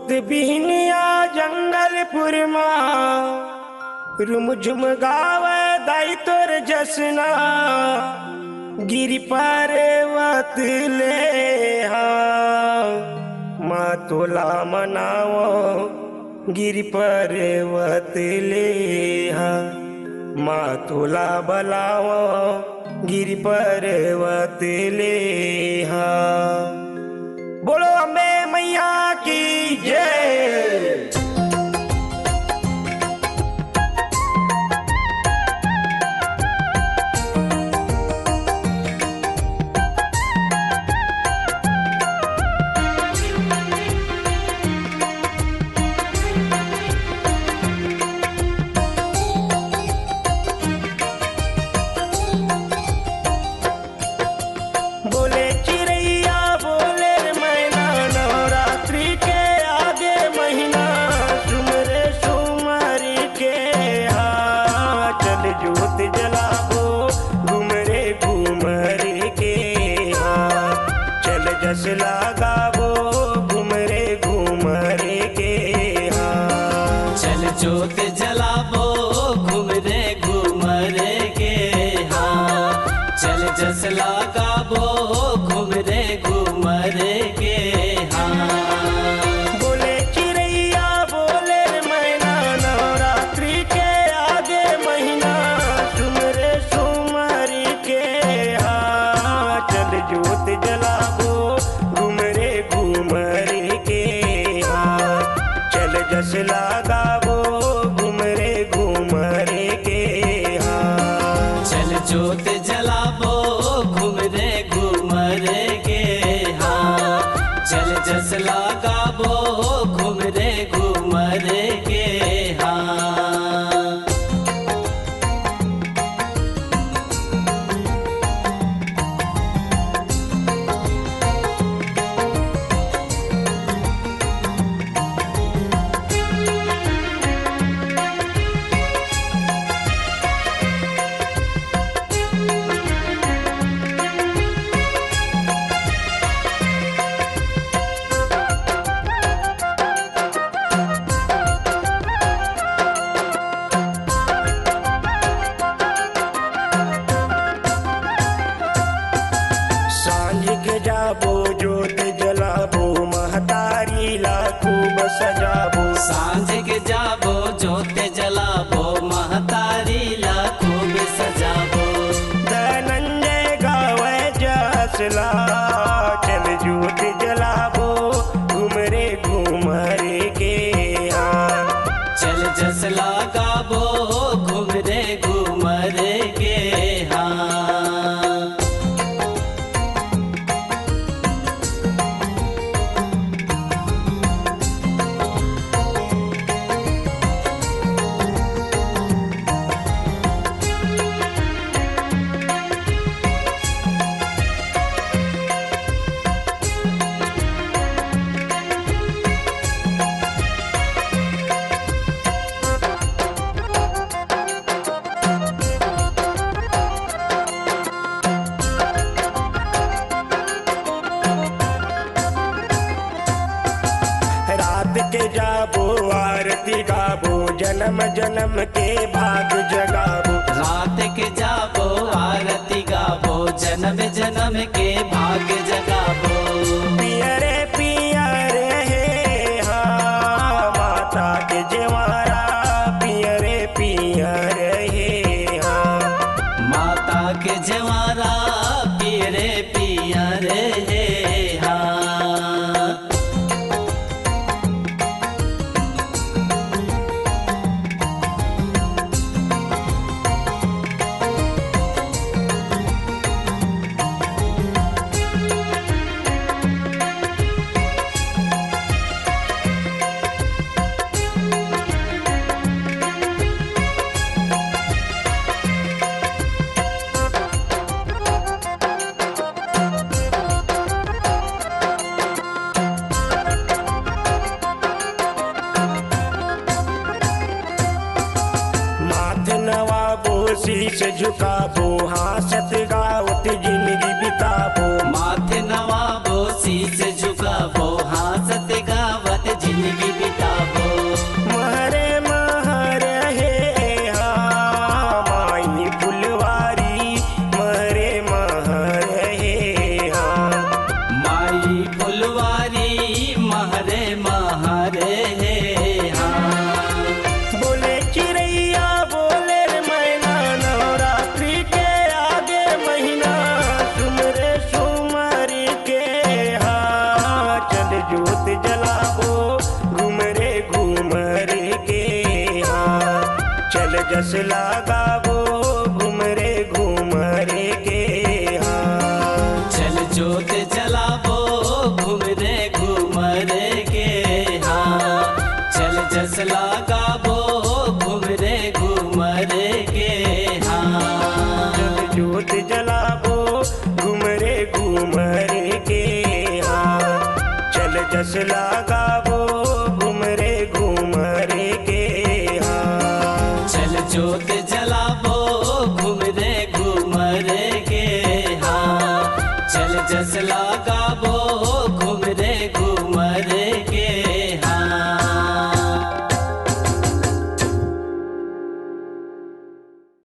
जोत बिहनिया जंगलपुर माँ रुमझुम गावे दाई तोर जसना गिरी पर्वत ले माँ तोला मनावो गिरी पर्वत ले माँ तोला बलावो गिरी पर्वत ले बोलो अम्बे मैया की जय। बोले चिड़ैया बोले मैना नवरात्रि के आगे महीना सुमरे सुमरी के चल जोत जलाबो घुमरे घुमरे के चल जस लगाबो घुमरे घुमरे के चल जोत जलाबो घुमरे घुमरे के चल जस लगाबो घुमरे घुमरे के बोले चिड़ैया बोले मैना नवरात्रि के आगे महीना सुमरे सुमरी के चल जोत जलाबो घुमरे घुमरे के चल जस लगाबो घुमरे घुमरे के चल जोत जलाबो घुमरे घुमरे के चल जस लगाबो घुमरे घुमरे के सांझ के जाबो जोत जलाबो महतारी ला खूब सजाबो सांझ के जाबो जोत जलाबो महतारी ला खूब सजाबो धनंजय गावे जसला चल जोत जलाबो घुमरे घुमरे के चल जस लगाबो घुमरे घुमरे के रात के जाबो आरती गाबो जन्म जन्म के भाग जगाबो रात के जाबो आरती गाबो जन्म जन्म के भाग जगाबो पियरे पियरे हे माता के जवारा पियरे पियरे हे माता के जवारा पियरे पियरे हे शीश झुकाबो हासत गावत जिंदगी बिताबो माथे नवाबो शीश झुकाबो हासत गावत जिंदगी बिताबो महरे महर हे हाँ माई फुलवारी महरे महर हे हाँ माई फुलवारी महरे महरे हे हाँ बोले चिड़ैया बोले रे मैना नवरात्रि के आगे महीना सुमरे सुमरी के हाँ चल जोत जलाबो घुमरे घुमरे के हाँ चल जस लगाबो घुमरे घुमरे के हाँ चल जोत जलाबो घुमरे घुमरे के हाँ चल जस लगाबो घुमरे घुमरे के हाँ चल जोत जलाबो घुमरे घुमरे के हाँ चल जस लगाबो